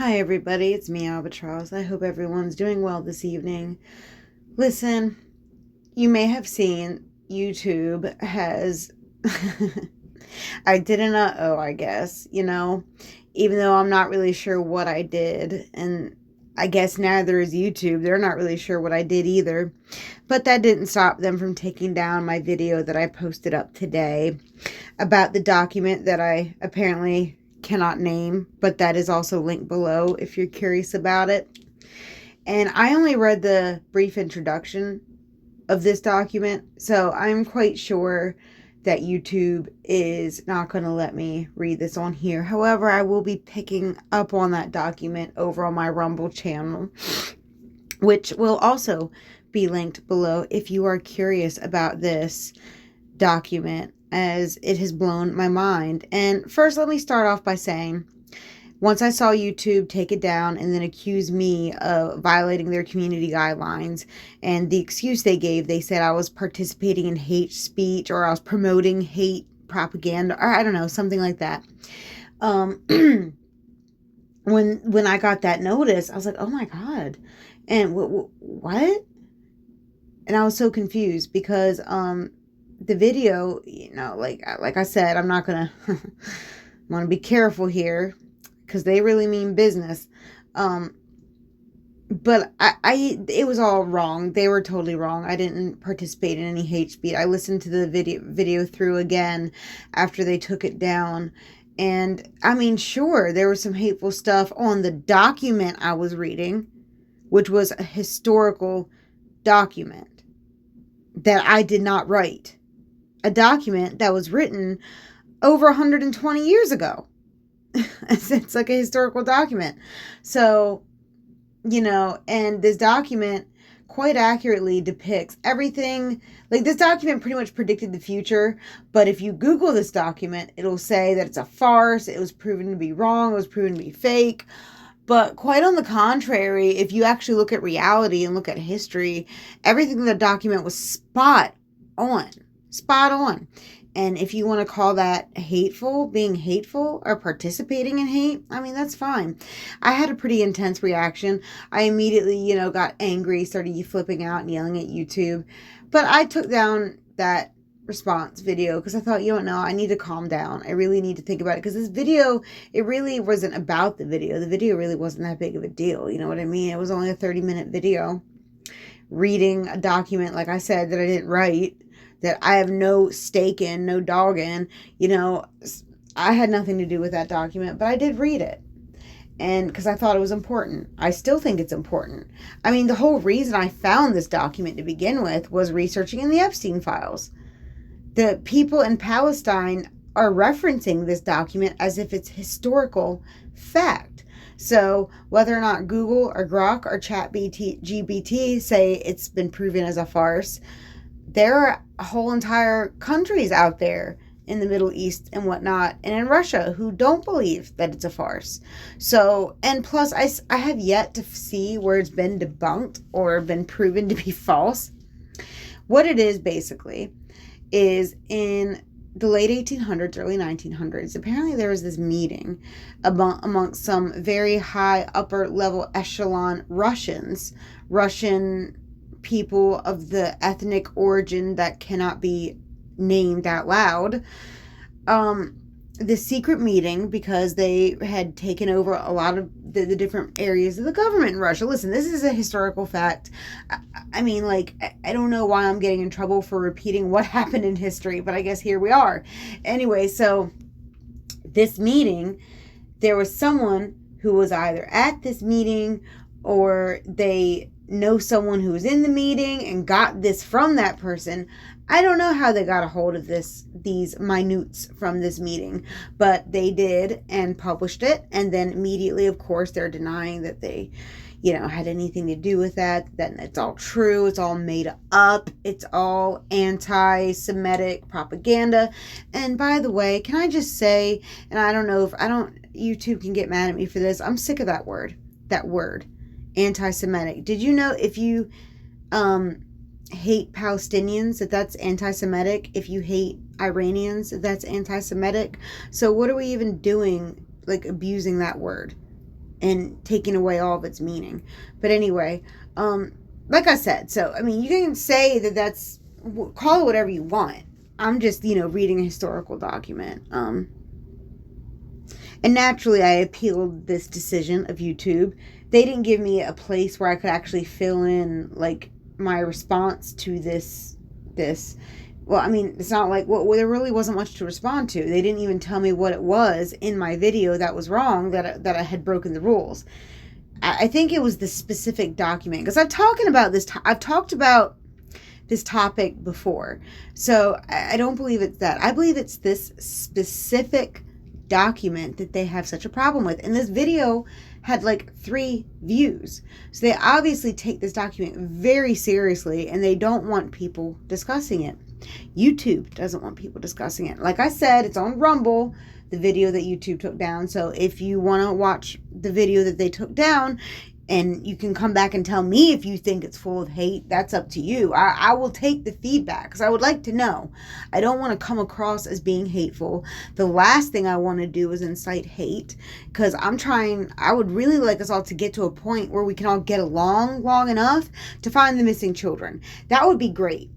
Hi everybody, it's me, Albatross. I hope everyone's doing well this evening. Listen, you may have seen YouTube has I did an I guess, even though I'm not really sure what I did, and I guess neither is YouTube. They're not really sure what I did either. But that didn't stop them from taking down my video that I posted up today about the document that I apparently cannot name, but that is also linked below if you're curious about it. And I only read the brief introduction of this document, so I'm quite sure that YouTube is not going to let me read this on here. However, I will be picking up on that document over on my Rumble channel, which will also be linked below if you are curious about this document, as it has blown my mind. And first, let me start off by saying, once I saw YouTube take it down and then accuse me of violating their community guidelines, and the excuse they gave, they said I was participating in hate speech, or I was promoting hate propaganda, or I don't know, something like that. When I got that notice, I was like, oh my God. And what? And I was so confused because the video, like I said, I'm not gonna want to be careful here because they really mean business. But it was all wrong. They were totally wrong. I didn't participate in any hate speech. I listened to the video through again after they took it down. And I mean, sure, there was some hateful stuff on the document I was reading, which was a historical document that I did not write. A document that was written over 120 years ago. It's like a historical document. So, and this document quite accurately depicts everything. Like, this document pretty much predicted the future, but if you Google this document, it'll say that it's a farce, it was proven to be wrong, it was proven to be fake. But quite on the contrary, if you actually look at reality and look at history, everything in the document was spot on. Spot on. And if you want to call that hateful, being hateful, or participating in hate, I mean, that's fine. I had a pretty intense reaction. I immediately, got angry, started flipping out and yelling at YouTube. But I took down that response video because I thought, I need to calm down. I really need to think about it, because this video, it really wasn't about the video. The video really wasn't that big of a deal. You know what I mean? It was only a 30-minute video reading a document, like I said, that I didn't write, that I have no stake in, no dog in. I had nothing to do with that document, but I did read it. And because I thought it was important. I still think it's important. I mean, the whole reason I found this document to begin with was researching in the Epstein files. The people in Palestine are referencing this document as if it's historical fact. So whether or not Google or Grok or ChatGPT say it's been proven as a farce, there are whole entire countries out there in the Middle East and whatnot, and in Russia, who don't believe that it's a farce. So, and plus, I have yet to see where it's been debunked or been proven to be false. What it is, basically, is in the late 1800s, early 1900s, apparently there was this meeting amongst some very high upper level echelon Russian people of the ethnic origin that cannot be named out loud. The secret meeting, because they had taken over a lot of the different areas of the government in Russia. Listen, this is a historical fact. I mean, I don't know why I'm getting in trouble for repeating what happened in history, but I guess here we are. Anyway, so this meeting, there was someone who was either at this meeting or they know someone who was in the meeting and got this from that person. I don't know how they got a hold of these minutes from this meeting, but they did and published it. And then immediately, of course, they're denying that they, had anything to do with that. Then it's all true. It's all made up. It's all anti-Semitic propaganda. And by the way, can I just say, and I don't know if YouTube can get mad at me for this. I'm sick of that word, anti-Semitic. Did you know if you, hate Palestinians, that's anti-Semitic? If you hate Iranians, that's anti-Semitic? So what are we even doing, abusing that word? and taking away all of its meaning. But anyway, like I said, so I mean, you can say that that's, call it whatever you want. I'm just, reading a historical document. And naturally, I appealed this decision of YouTube. They didn't give me a place where I could actually fill in like my response to this. Well, I mean, it's not like, well, there really wasn't much to respond to. They didn't even tell me what it was in my video that was wrong, that I had broken the rules. I think it was the specific document, because I've talked about this topic before. So I don't believe it's that. I believe it's this specific document that they have such a problem with. And this video had like 3 views. So they obviously take this document very seriously, and they don't want people discussing it. YouTube doesn't want people discussing it. Like I said, it's on Rumble, the video that YouTube took down. So if you want to watch the video that they took down, and you can come back and tell me if you think it's full of hate, that's up to you. I will take the feedback, because I would like to know. I don't want to come across as being hateful. The last thing I want to do is incite hate, because I would really like us all to get to a point where we can all get along long enough to find the missing children. That would be great.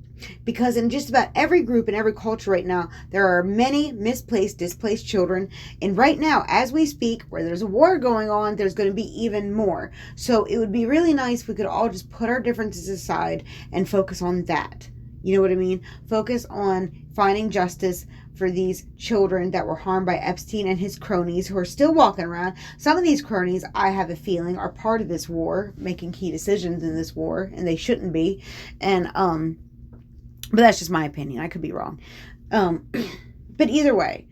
Because in just about every group and every culture right now, there are many misplaced, displaced children. And right now, as we speak, where there's a war going on, there's going to be even more. So it would be really nice if we could all just put our differences aside and focus on that. You know what I mean? Focus on finding justice for these children that were harmed by Epstein and his cronies, who are still walking around. Some of these cronies, I have a feeling, are part of this war, making key decisions in this war, and they shouldn't be. And, but that's just my opinion. I could be wrong. But either way,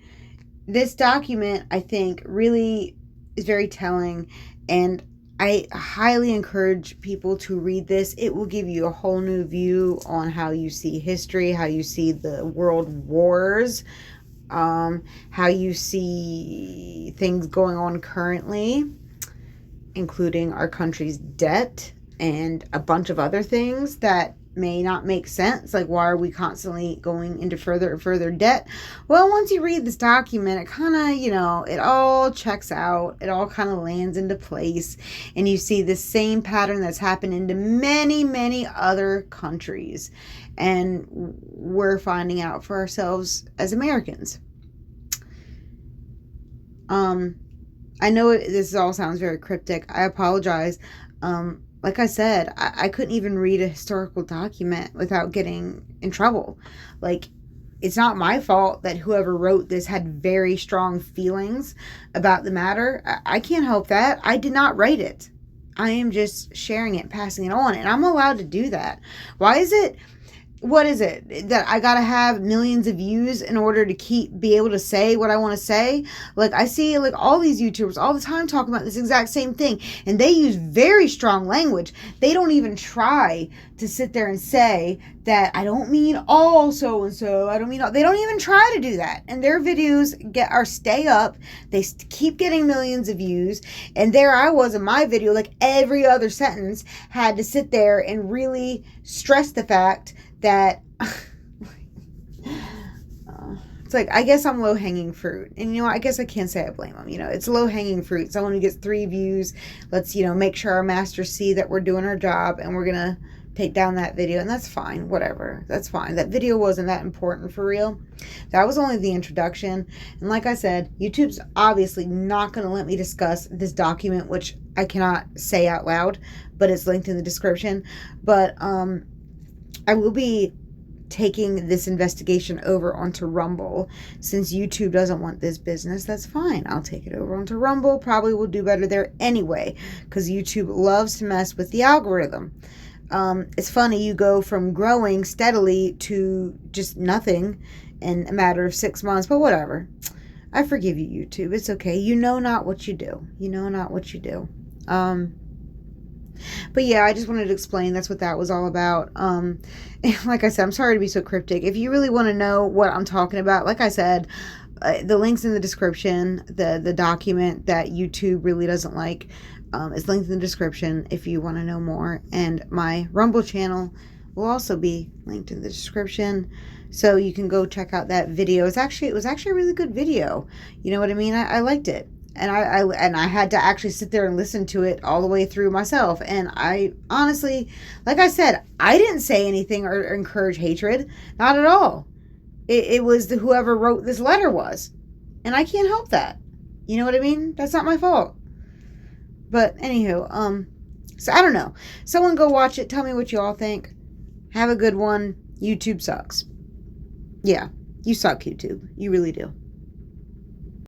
this document, I think, really is very telling. And I highly encourage people to read this. It will give you a whole new view on how you see history, how you see the world wars, how you see things going on currently, including our country's debt and a bunch of other things that may not make sense. Like, why are we constantly going into further and further debt? Well, once you read this document, it kind of, it all checks out. It all kind of lands into place. And you see the same pattern that's happened into many, many other countries. And we're finding out for ourselves as Americans. I know this all sounds very cryptic. I apologize. Like I said, I couldn't even read a historical document without getting in trouble. Like, it's not my fault that whoever wrote this had very strong feelings about the matter. I can't help that. I did not write it. I am just sharing it, passing it on, and I'm allowed to do that. What is it that I gotta have millions of views in order to be able to say what I want to say? Like, I see like all these YouTubers all the time talking about this exact same thing, and they use very strong language. They don't even try to sit there and say that I don't mean all so and so. I don't mean all. They don't even try to do that, and their videos stay up. They keep getting millions of views, and there I was in my video, like every other sentence had to sit there and really stress the fact that it's like, I guess I'm low-hanging fruit. And, I guess I can't say I blame them. It's low-hanging fruit. Someone who gets 3 views, let's, make sure our masters see that we're doing our job, and we're going to take down that video. And that's fine. Whatever. That's fine. That video wasn't that important for real. That was only the introduction. And like I said, YouTube's obviously not going to let me discuss this document, which I cannot say out loud, but it's linked in the description. But, I will be taking this investigation over onto Rumble. Since YouTube doesn't want this business, that's fine. I'll take it over onto Rumble. Probably will do better there anyway, because YouTube loves to mess with the algorithm. It's funny, you go from growing steadily to just nothing in a matter of 6 months, but whatever. I forgive you, YouTube. It's okay. You know not what you do. You know not what you do. But yeah, I just wanted to explain that's what that was all about. And like I said, I'm sorry to be so cryptic. If you really want to know what I'm talking about, like I said, the link's in the description. The document that YouTube really doesn't like is linked in the description if you want to know more. And my Rumble channel will also be linked in the description, so you can go check out that video. It was actually a really good video. You know what I mean? I liked it. And I had to actually sit there and listen to it all the way through myself. And I honestly, like I said, I didn't say anything or encourage hatred. Not at all. It was whoever wrote this letter was. And I can't help that. You know what I mean? That's not my fault. But anywho, so I don't know. Someone go watch it. Tell me what you all think. Have a good one. YouTube sucks. Yeah, you suck, YouTube. You really do.